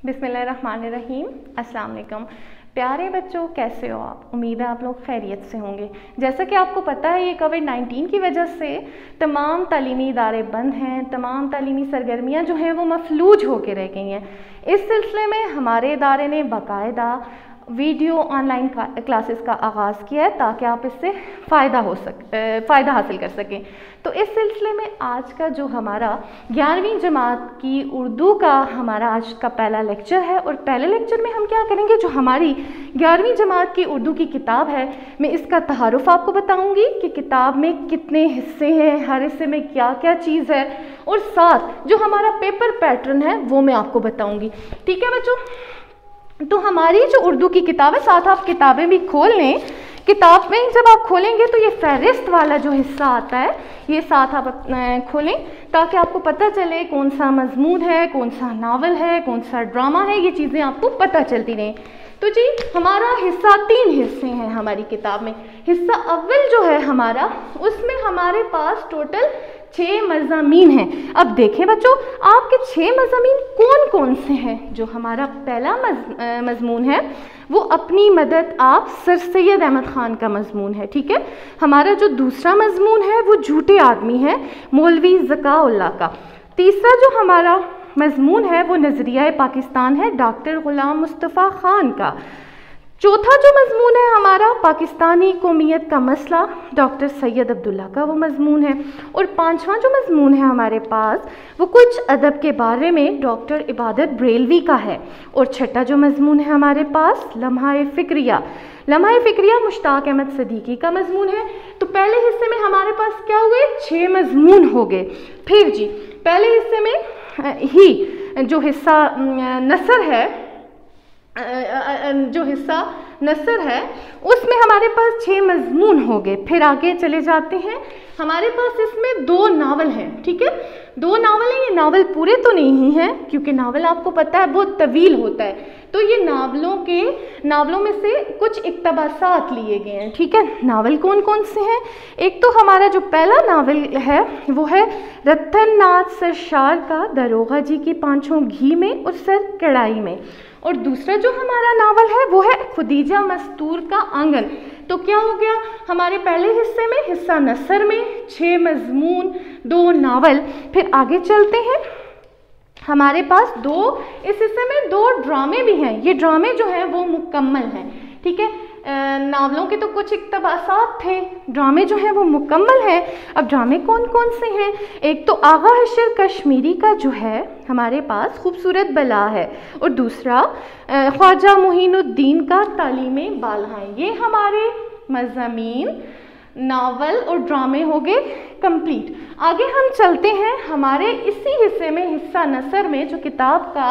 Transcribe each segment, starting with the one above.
बिस्मिल्लाहिर्रहमानिर्रहीम। अस्सलाम वालेकुम। प्यारे बच्चों, कैसे हो आप? उम्मीद है आप लोग खैरियत से होंगे। जैसा कि आपको पता है, ये कोविड-19 की वजह से तमाम तालीमी इदारे बंद हैं, तमाम तालीमी सरगर्मियाँ जो हैं वो मफलूज होकर रह गई हैं। इस सिलसिले में हमारे इदारे ने बाकायदा वीडियो ऑनलाइन क्लासेस का आगाज़ किया है ताकि आप इससे फ़ायदा हासिल कर सकें। तो इस सिलसिले में आज का जो हमारा 11वीं जमात की उर्दू का हमारा आज का पहला लेक्चर है, और पहले लेक्चर में हम क्या करेंगे, जो हमारी 11वीं जमात की उर्दू की किताब है, मैं इसका तहारुफ़ आपको बताऊंगी कि किताब में कितने हिस्से हैं, हर हिस्से में क्या क्या चीज़ है, और साथ जो हमारा पेपर पैटर्न है वो मैं आपको बताऊँगी। ठीक है बच्चों? तो हमारी जो उर्दू की किताब है, साथ आप किताबें भी खोल लें। किताब में जब आप खोलेंगे तो ये फहरिस्त वाला जो हिस्सा आता है ये साथ आप खोलें ताकि आपको पता चले कौन सा मजमून है, कौन सा नावल है, कौन सा ड्रामा है, ये चीज़ें आपको पता चलती रहें। तो जी हमारा हिस्सा 3 हिस्से हैं हमारी किताब में। हिस्सा अव्वल जो है हमारा, उसमें हमारे पास टोटल 6 मज़ामीन हैं। अब देखें बच्चों, आपके 6 मज़ामीन कौन कौन से हैं। जो हमारा पहला मज़मून है वो अपनी मदद आप सर सैयद अहमद ख़ान का मज़मून है। ठीक है। हमारा जो दूसरा मज़मून है वो झूठे आदमी है, मौलवी ज़काउल्लाह का। तीसरा जो हमारा मज़मून है वो नज़रिया पाकिस्तान है, डॉक्टर ग़ुलाम मुस्तफ़ा ख़ान का। चौथा जो मज़मून है हमारा पाकिस्तानी कौमियत का मसला, डॉक्टर सैयद अब्दुल्ला का वो मज़मून है। और 5वां जो मज़मून है हमारे पास वो कुछ अदब के बारे में, डॉक्टर इबादत ब्रेलवी का है। और छठा जो मज़मून है हमारे पास लम्हा-ए फ़िक्रिया मुश्ताक अहमद सदीकी का मज़मून है। तो पहले हिस्से में हमारे पास क्या हुए, 6 मज़मून हो गए। फिर जी पहले हिस्से में ही जो हिस्सा नसर है उसमें हमारे पास 6 मज़मून हो गए। फिर आगे चले जाते हैं, हमारे पास इसमें 2 नावल हैं। ठीक है, 2 नावल हैं। ये नावल पूरे तो नहीं हैं क्योंकि नावल आपको पता है बहुत तवील होता है, तो ये नावलों में से कुछ इक़्तिबासात लिए गए हैं। ठीक है, नावल कौन कौन से हैं? एक तो हमारा जो पहला नावल है वो है रतन नाथ सरशार का दरोगा जी की पांचों घी में और सर कढ़ाई में। और दूसरा जो हमारा नावल है वो है खुदीजा मस्तूर का आंगन। तो क्या हो गया, हमारे पहले हिस्से में हिस्सा नसर में 6 मज़मून, 2 नावल। फिर आगे चलते हैं, हमारे पास इस हिस्से में 2 ड्रामे भी हैं। ये ड्रामे जो हैं वो मुकम्मल हैं। ठीक है, नावलों के तो कुछ इक़्तिबासात थे, ड्रामे जो हैं वो मुकम्मल हैं। अब ड्रामे कौन कौन से हैं? एक तो आगा हशर कश्मीरी का जो है हमारे पास खूबसूरत बला है, और दूसरा ख्वाजा मोहिनुद्दीन का तालीमे बालहा है। ये हमारे मज़ामीन, नावल और ड्रामे हो गए कंप्लीट। आगे हम चलते हैं, हमारे इसी हिस्से में हिस्सा नसर में जो किताब का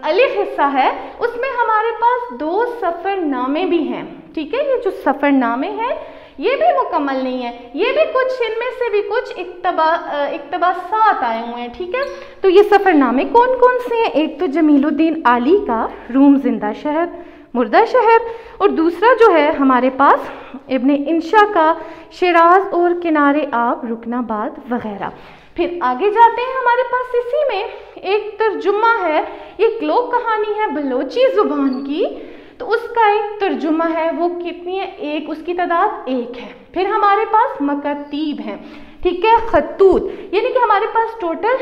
अलिफ हिस्सा है उसमें हमारे पास 2 सफ़रनामे भी हैं। ठीक है, ये जो सफ़रनामे हैं ये भी मुकम्मल नहीं है, ये भी कुछ इनमें से भी कुछ इक़्तिबासात आए हुए हैं। ठीक है, तो ये सफ़रनामे कौन कौन से हैं? एक तो जमीलुद्दीन आली का रूम जिंदा शहर मुर्दा शहर, और दूसरा जो है हमारे पास इब्ने इंशा का शिराज और किनारे आब रुकनाबाद वगैरह। फिर आगे जाते हैं, हमारे पास इसी में एक तर्जुमा है, एक लोक कहानी है बलोची ज़ुबान की, तो उसका एक तर्जुमा है। वो कितनी है? एक, उसकी तादाद 1 है। फिर हमारे पास मकतीब हैं। ठीक है, खतूत, यानी कि हमारे पास टोटल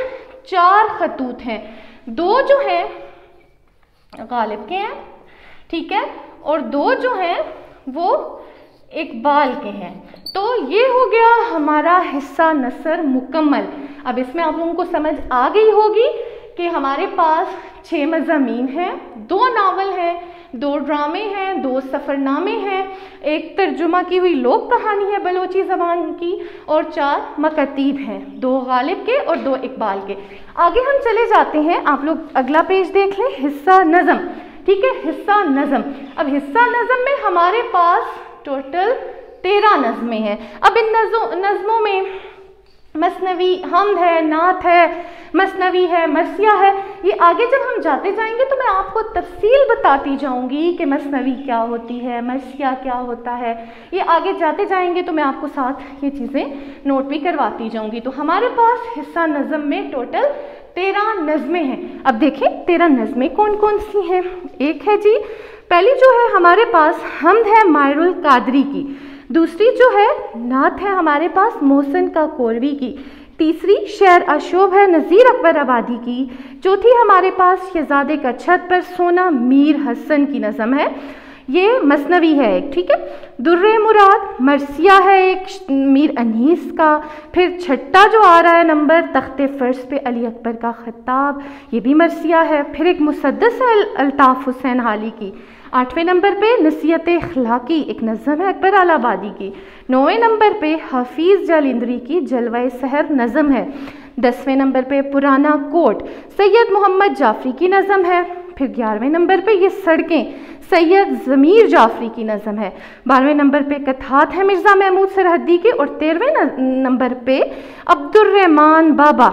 4 खतूत हैं। 2 जो हैं गालिब के हैं, ठीक है, और 2 जो हैं वो इकबाल के हैं। तो ये हो गया हमारा हिस्सा नसर मुकम्मल। अब इसमें आप लोगों को समझ आ गई होगी कि हमारे पास 6 मज़ामीन हैं, 2 नावल हैं, 2 ड्रामे हैं, 2 सफ़रनामे हैं, एक तर्जुमा की हुई लोक कहानी है बलोची ज़बान की, और 4 मकतीब हैं, 2 गालिब के और 2 इकबाल के। आगे हम चले जाते हैं, आप लोग अगला पेज देख लें, हिस्सा नज़म। ठीक है, हिस्सा नज़म। अब हिस्सा नज़म में हमारे पास टोटल 13 नज़में हैं। अब इन नज़मों में मसनवी हमद है, नात है, मसनवी है, मरसिया है। ये आगे जब हम जाते जाएंगे तो मैं आपको तफसील बताती जाऊंगी कि मसनवी क्या होती है, मरसिया क्या होता है। ये आगे जाते जाएंगे तो मैं आपको साथ ये चीज़ें नोट भी करवाती जाऊंगी। तो हमारे पास हिस्सा नज़म में टोटल 13 नज़में हैं। अब देखें 13 नज़में कौन कौन सी हैं। एक है जी, पहली जो है हमारे पास हमद है मायरुल कादरी की, दूसरी जो है नात है हमारे पास मोहसिन का कोरवी की, तीसरी शेर अशोब है नज़ीर अकबर आबादी की, चौथी हमारे पास शहजादे का छत पर सोना मीर हसन की नज़म है, ये मसनवी है एक, ठीक है। दुर्रे मुराद मरसिया है एक मीर अनीस का। फिर छठा जो आ रहा है नंबर तख्ते फर्श पे अली अकबर का खिताब, ये भी मरसिया है। फिर एक मुसद्दस है अल्ताफ़ हुसैन हाली की। 8वें नंबर पे नसीहत अखलाकी एक नज़म है अकबर आलाबादी की। 9वें नंबर पे हाफिज़ जालिंदरी की जलवाए सहर नज़म है। 10वें नंबर पे पुराना कोट सैयद मोहम्मद जाफरी की नज़म है। फिर 11वें नंबर पे ये सड़कें सैयद ज़मीर जाफरी की नज़म है। 12वें नंबर पे कथात है मिर्ज़ा महमूद सरहदी की। और 13वें नंबर पे अब्दुर्रहमान बाबा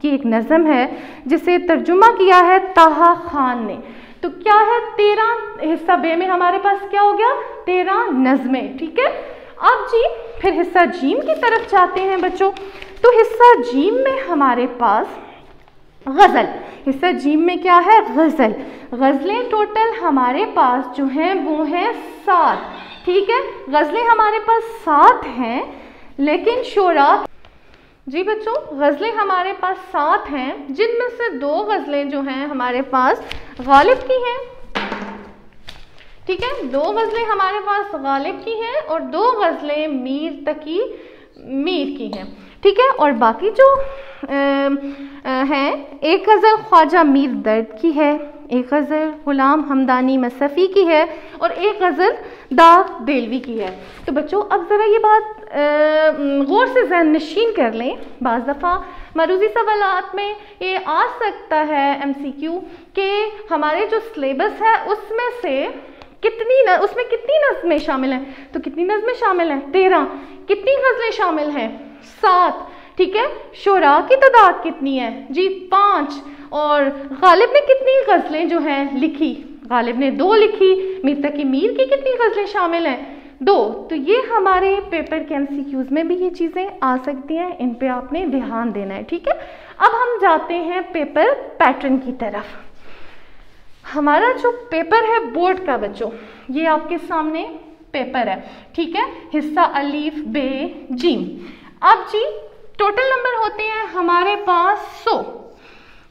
की एक नज़म है जिसे तर्जुमा किया है ताहा खान ने। तो क्या है 13, हिस्सा बे में हमारे पास क्या हो गया 13 नज़में, ठीक है। अब जी फिर हिस्सा जीम की तरफ जाते हैं बच्चों। तो हिस्सा जीम में हमारे पास गज़ल, हिस्सा जीम में क्या है गज़ल। गज़लें टोटल हमारे पास जो हैं वो हैं 7, ठीक है। गज़लें हमारे पास 7 हैं, लेकिन शोरा जी बच्चों गज़लें हमारे पास 7 हैं, जिनमें से 2 गज़लें जो हैं हमारे पास गालिब की हैं, ठीक है। 2 गज़लें हमारे पास गालिब की हैं और 2 गज़लें मीर तकी मीर की हैं, ठीक है। और बाकी जो हैं, एक गज़ल ख्वाजा मीर दर्द की है, एक गज़ल ग़ुलाम हमदानी मसफ़ी की है और एक गज़ल दाग देलवी की है। तो बच्चों अब ज़रा ये बात गौर से ज़हन नशीन कर लें। बाज़ दफ़ा मरूज़ी सवालात में ये आ सकता है MCQ के हमारे जो सिलेबस है उसमें से उसमें कितनी नज़में शामिल हैं। तो कितनी नज़में शामिल हैं 13। कितनी गज़लें शामिल हैं 7, ठीक है। शोरा की तादाद कितनी है जी 5। और गालिब ने कितनी गज़लें जो हैं लिखी, गालिब ने 2 लिखी। मीर तकी मीर की कितनी गज़लें शामिल हैं 2। तो ये हमारे पेपर के MCQs में भी ये चीज़ें आ सकती हैं, इन पे आपने ध्यान देना है, ठीक है। अब हम जाते हैं पेपर पैटर्न की तरफ। हमारा जो पेपर है बोर्ड का बच्चों, ये आपके सामने पेपर है, ठीक है। हिस्सा अलीफ बे जीम। अब जी टोटल नंबर होते हैं हमारे पास 100,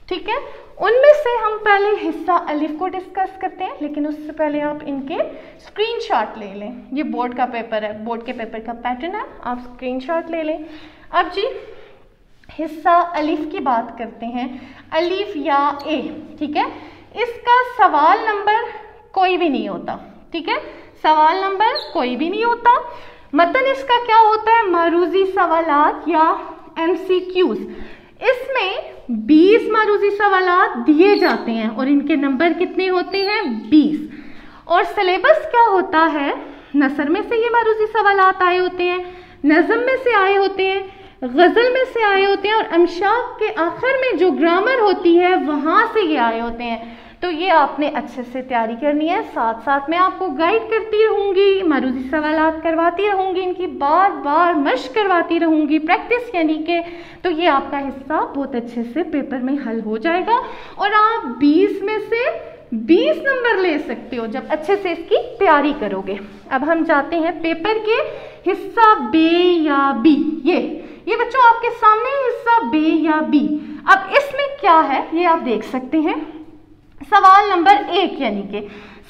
ठीक है। उनमें से हम पहले हिस्सा अलिफ को डिस्कस करते हैं, लेकिन उससे पहले आप इनके स्क्रीनशॉट ले लें। ये बोर्ड का पेपर है, बोर्ड के पेपर का पैटर्न है, आप स्क्रीनशॉट ले लें। अब जी हिस्सा अलिफ की बात करते हैं, अलिफ या ए, ठीक है। इसका सवाल नंबर कोई भी नहीं होता, ठीक है। सवाल नंबर कोई भी नहीं होता। मतन इसका क्या होता है मारूजी सवालात या MCQs। इसमें 20 मारूजी सवालात दिए जाते हैं और इनके नंबर कितने होते हैं 20। और सिलेबस क्या होता है, नसर में से ये मारूजी सवालात आए होते हैं, नज़म में से आए होते हैं, गज़ल में से आए होते हैं और अमशाक के आखिर में जो ग्रामर होती है वहाँ से ये आए होते हैं। तो ये आपने अच्छे से तैयारी करनी है, साथ साथ मैं आपको गाइड करती रहूँगी, मारूजी सवालात करवाती रहूँगी, इनकी बार बार मश्क करवाती रहूँगी, प्रैक्टिस यानी कि। तो ये आपका हिस्सा बहुत अच्छे से पेपर में हल हो जाएगा और आप 20 में से 20 नंबर ले सकते हो जब अच्छे से इसकी तैयारी करोगे। अब हम जाते हैं पेपर के हिस्सा बे या बी। ये बच्चों आपके सामने हिस्सा बे या बी। अब इसमें क्या है ये आप देख सकते हैं। सवाल नंबर 1 यानी कि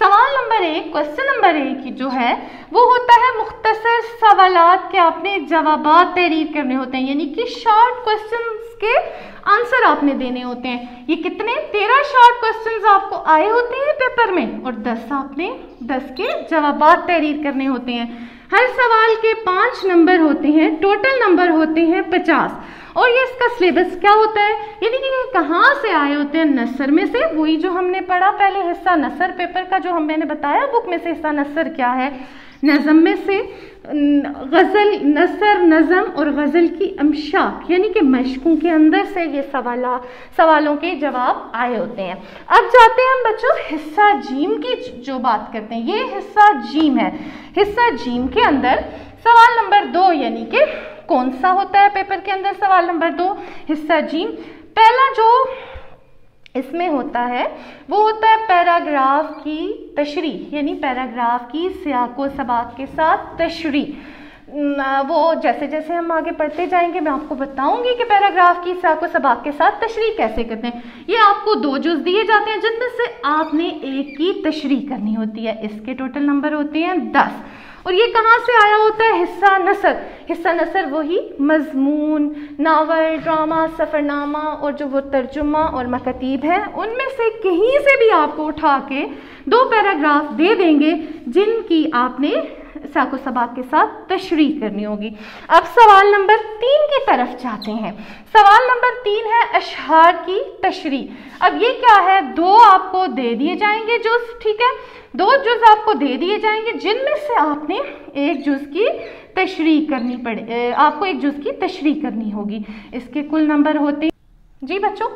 सवाल नंबर 1 क्वेश्चन नंबर 1 जो है वो होता है मुख्तसर सवालात के आपने जवाबात तहरीर करने होते हैं, यानी कि शॉर्ट क्वेश्चंस के आंसर आपने देने होते हैं। ये कितने 13 शॉर्ट क्वेश्चंस आपको आए होते हैं पेपर में और 10 के जवाबात तहरीर करने होते हैं। हर सवाल के 5 नंबर होते हैं, टोटल नंबर होते हैं 50। और ये इसका सिलेबस क्या होता है, यानी कि ये कहाँ से आए होते हैं नसर में से, वही जो हमने पढ़ा पहले हिस्सा नसर पेपर का जो मैंने बताया बुक में से हिस्सा नसर क्या है, नज़म में से गज़ल नसर नज़म और गज़ल की अमशाक यानी कि मशकों के अंदर से ये सवालों के जवाब आए होते हैं। अब जाते हैं हम बच्चों हिस्सा जीम की जो बात करते हैं। ये हिस्सा जीम है। हिस्सा जीम के अंदर सवाल नंबर 2 यानी कि कौन सा होता है पेपर के अंदर सवाल नंबर 2 हिस्सा जीम पहला जो इसमें होता है वो होता है पैराग्राफ की तशरीह, यानी पैराग्राफ की सियाको सबाक के साथ तशरीह। वो जैसे जैसे हम आगे पढ़ते जाएंगे मैं आपको बताऊंगी कि पैराग्राफ की सियाको सबाक के साथ तशरीह कैसे करते हैं। ये आपको 2 जुज़ दिए जाते हैं जिनमें से आपने एक की तशरीह करनी होती है। इसके टोटल नंबर होते हैं 10। और ये कहाँ से आया होता है? हिस्सा नसर। हिस्सा नसर वही मजमून, नावल, ड्रामा, सफ़रनामा और जो वो तर्जुमा और मकतीब है उनमें से कहीं से भी आपको उठा के 2 पैराग्राफ दे देंगे जिनकी आपने साको सबाक के साथ तशरीह करनी होगी। अब सवाल नंबर 3 की तरफ जाते हैं। सवाल नंबर 3 है अशहार की तशरीह। अब ये क्या है? 2 आपको दे दिए जाएंगे जुज़, ठीक है, 2 जुज़ आपको दे दिए जाएंगे जिनमें से आपने एक जुज़ की तशरीह करनी पड़े, आपको एक जुज़ की तशरीह करनी होगी। इसके कुल नंबर होते हैं जी बच्चों,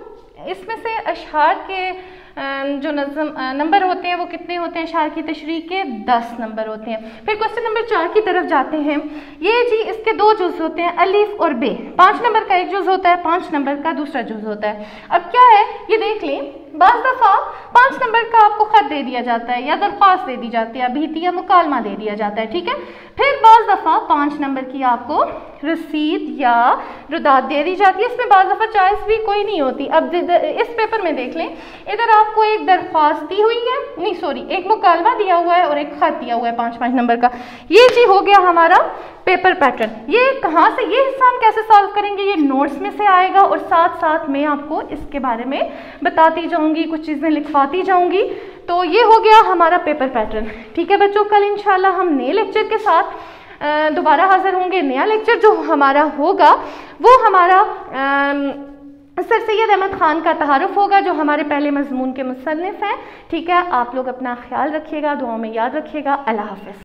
इसमें से अशहार के जो नंबर होते हैं वो कितने होते हैं? अशहार की तशरीह के 10 नंबर होते हैं। फिर क्वेश्चन नंबर 4 की तरफ जाते हैं। ये जी इसके 2 जुज़ होते हैं, अलिफ और बे। 5 नंबर का एक जुज़ होता है, 5 नंबर का दूसरा जुज़ होता है। अब क्या है ये देख लें, बाज़ दफ़ा 5 नंबर का आपको ख़त दे दिया जाता है या दरख्वास्त दे दी जाती है, अभीती या मुकालमा दे दिया जाता है, ठीक है। फिर बाज़ दफ़ा 5 नंबर की आपको रसीद या रुदात दे दी जाती है। इसमें बाज़ दफ़ा चॉइस भी कोई नहीं होती। अब इस पेपर में देख लें, इधर आपको एक दरख्वास्त दी हुई है, नहीं सॉरी, एक मुकालमा दिया हुआ है और एक ख़त दिया हुआ है 5-5 नंबर का। ये जी हो गया हमारा पेपर पैटर्न। ये कहाँ से, ये हिस्सा हम कैसे सॉल्व करेंगे? ये नोट्स में से आएगा और साथ साथ मैं आपको इसके बारे में बताती जाऊँगी, कुछ चीज़ें लिखवाती जाऊँगी। तो ये हो गया हमारा पेपर पैटर्न, ठीक है बच्चों। कल इंशाल्लाह हम नए लेक्चर के साथ दोबारा हाजिर होंगे। नया लेक्चर जो हमारा होगा वो हमारा सर सैयद अहमद ख़ान का तहारुफ होगा, जो हमारे पहले मज़मून के मुसन्निफ़ हैं, ठीक है। आप लोग अपना ख्याल रखिएगा, दुआ में याद रखिएगा। अल्लाह हाफ़िज़।